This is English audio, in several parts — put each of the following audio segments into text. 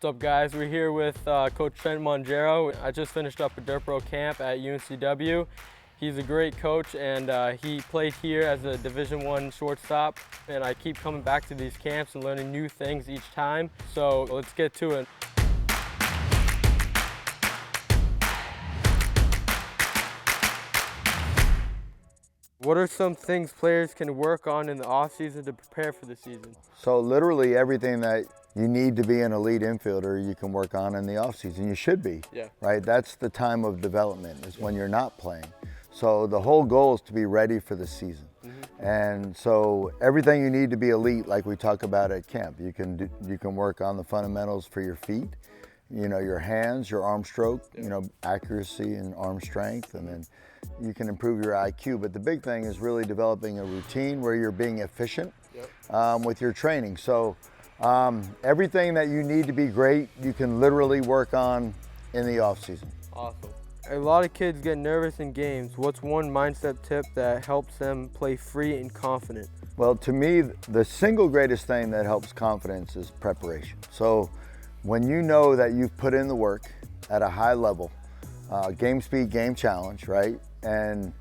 up, guys? We're here with Coach Trent Mongero. I just finished up a Dirt Bro camp at UNCW. He's a great coach, and he played here as a Division I shortstop. And I keep coming back to these camps and learning new things each time. So let's get to it. What are some things players can work on in the off-season to prepare for the season? So literally everything that you need to be an elite infielder, you can work on in the off-season. You should be, right? That's the time of development, is when you're not playing. So the whole goal is to be ready for the season. And so everything you need to be elite, like we talk about at camp, you can work on the fundamentals for your feet, you know, your hands, your arm stroke, you know, accuracy and arm strength, and then you can improve your IQ. But the big thing is really developing a routine where you're being efficient with your training. So everything that you need to be great, you can literally work on in the off season. Awesome. A lot of kids get nervous in games. What's one mindset tip that helps them play free and confident? Well, to me, the single greatest thing that helps confidence is preparation. So when you know that you've put in the work at a high level, game speed, game challenge, right? And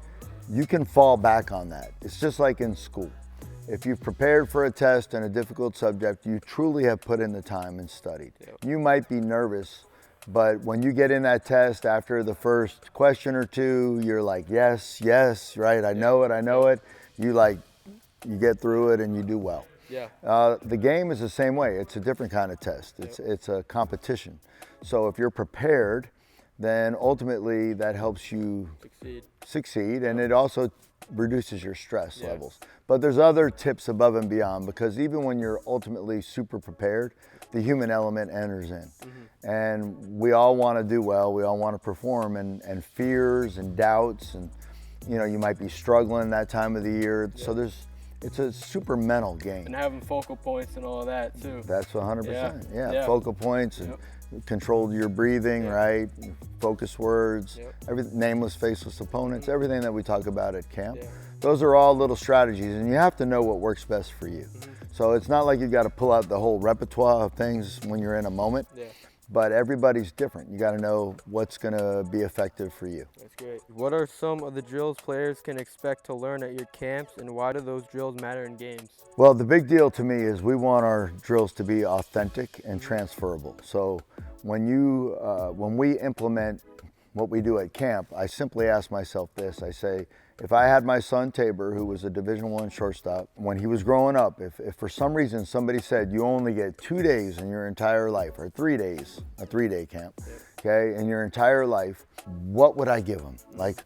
you can fall back on that. It's just like in school. If you've prepared for a test and a difficult subject, you truly have put in the time and studied. You might be nervous, but when you get in that test after the first question or two, you're like, yes, yes, right? I know it, I know it. You get through it and you do well. The game is the same way. It's a different kind of test. It's a competition. So if you're prepared, then ultimately that helps you succeed, and it also reduces your stress levels. But there's other tips above and beyond, because even when you're ultimately super prepared, the human element enters in. And we all want to do well, we all want to perform, and fears and doubts, and you know, you might be struggling that time of the year. So it's a super mental game. And having focal points and all of that too. That's 100%. Focal points and control your breathing, right? Focus words, nameless, faceless opponents, everything that we talk about at camp. Those are all little strategies, and you have to know what works best for you. So it's not like you got to pull out the whole repertoire of things when you're in a moment. But everybody's different. You got to know what's going to be effective for you. That's great. What are some of the drills players can expect to learn at your camps, and why do those drills matter in games? Well, the big deal to me is we want our drills to be authentic and transferable. So when we implement what we do at camp, I simply ask myself this. I say, if I had my son Taber, who was a Division I shortstop, when he was growing up, if for some reason somebody said you only get 2 days in your entire life, or 3 days, a 3-day camp, okay, in your entire life, what would I give him? Like,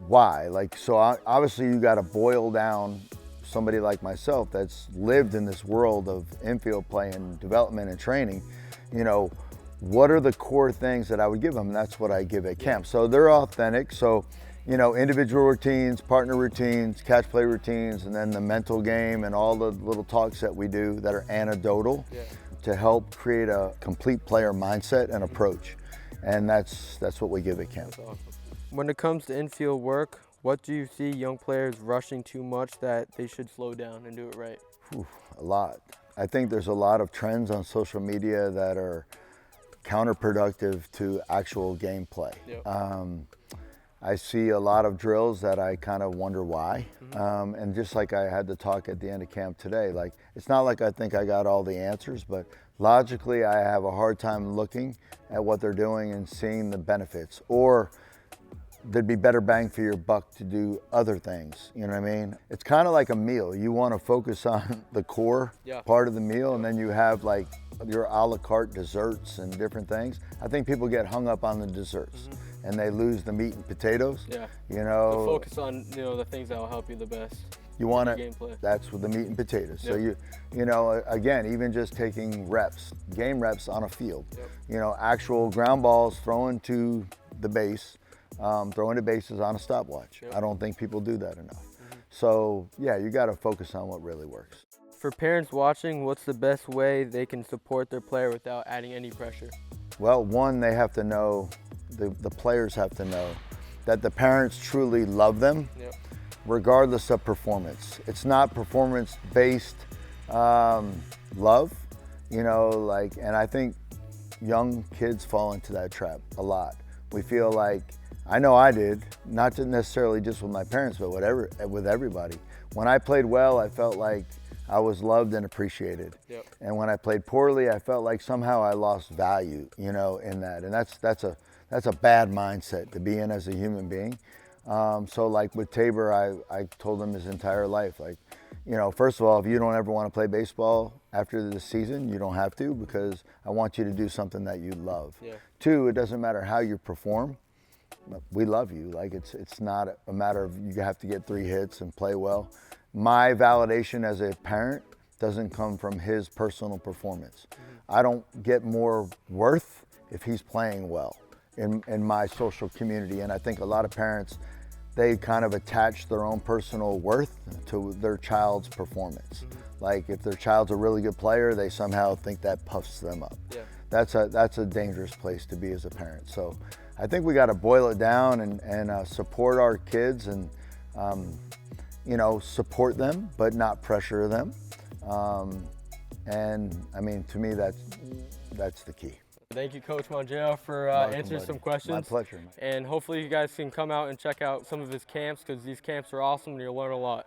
why? Like, so obviously you got to boil down somebody like myself that's lived in this world of infield play and development and training, you know, what are the core things that I would give them? And that's what I give at camp. So they're authentic. So, you know, individual routines, partner routines, catch play routines, and then the mental game and all the little talks that we do that are anecdotal to help create a complete player mindset and approach. And that's what we give at camp. That's awesome. When it comes to infield work, what do you see young players rushing too much that they should slow down and do it right? A lot. I think there's a lot of trends on social media that are counterproductive to actual gameplay. I see a lot of drills that I kind of wonder why. And just like I had to talk at the end of camp today, like, it's not like I think I got all the answers, but logically I have a hard time looking at what they're doing and seeing the benefits, or there'd be better bang for your buck to do other things, you know what I mean? It's kind of like a meal. You want to focus on the core part of the meal, and then you have like your a la carte desserts and different things. I think people get hung up on the desserts and they lose the meat and potatoes. You know, to focus on, you know, the things that will help you the best. You want to, that's with the meat and potatoes. So you know, again, even just taking reps, game reps on a field, you know, actual ground balls throwing to the base, throwing to bases on a stopwatch. I don't think people do that enough. So yeah, you got to focus on what really works. For parents watching, what's the best way they can support their player without adding any pressure? Well, one, they have to know, the players have to know that the parents truly love them, regardless of performance. It's not performance-based love, you know, like, and I think young kids fall into that trap a lot. We feel like, I know I did, not necessarily just with my parents, but with everybody. When I played well, I felt like I was loved and appreciated. Yep. And when I played poorly, I felt like somehow I lost value, you know, in that. And that's a bad mindset to be in as a human being. So like with Taber, I told him his entire life, like, you know, first of all, if you don't ever want to play baseball after the season, you don't have to, because I want you to do something that you love. Yeah. Two, it doesn't matter how you perform. We love you. Like, it's not a matter of you have to get 3 hits and play well. My validation as a parent doesn't come from his personal performance. I don't get more worth if he's playing well in my social community. And I think a lot of parents, they kind of attach their own personal worth to their child's performance. Like, if their child's a really good player, they somehow think that puffs them up. Yeah. That's a dangerous place to be as a parent. So I think we got to boil it down and support our kids and you know, support them, but not pressure them. And I mean, to me, that's the key. Thank you, Coach Mongero, for answering some questions. My pleasure. And hopefully you guys can come out and check out some of his camps, because these camps are awesome and you'll learn a lot.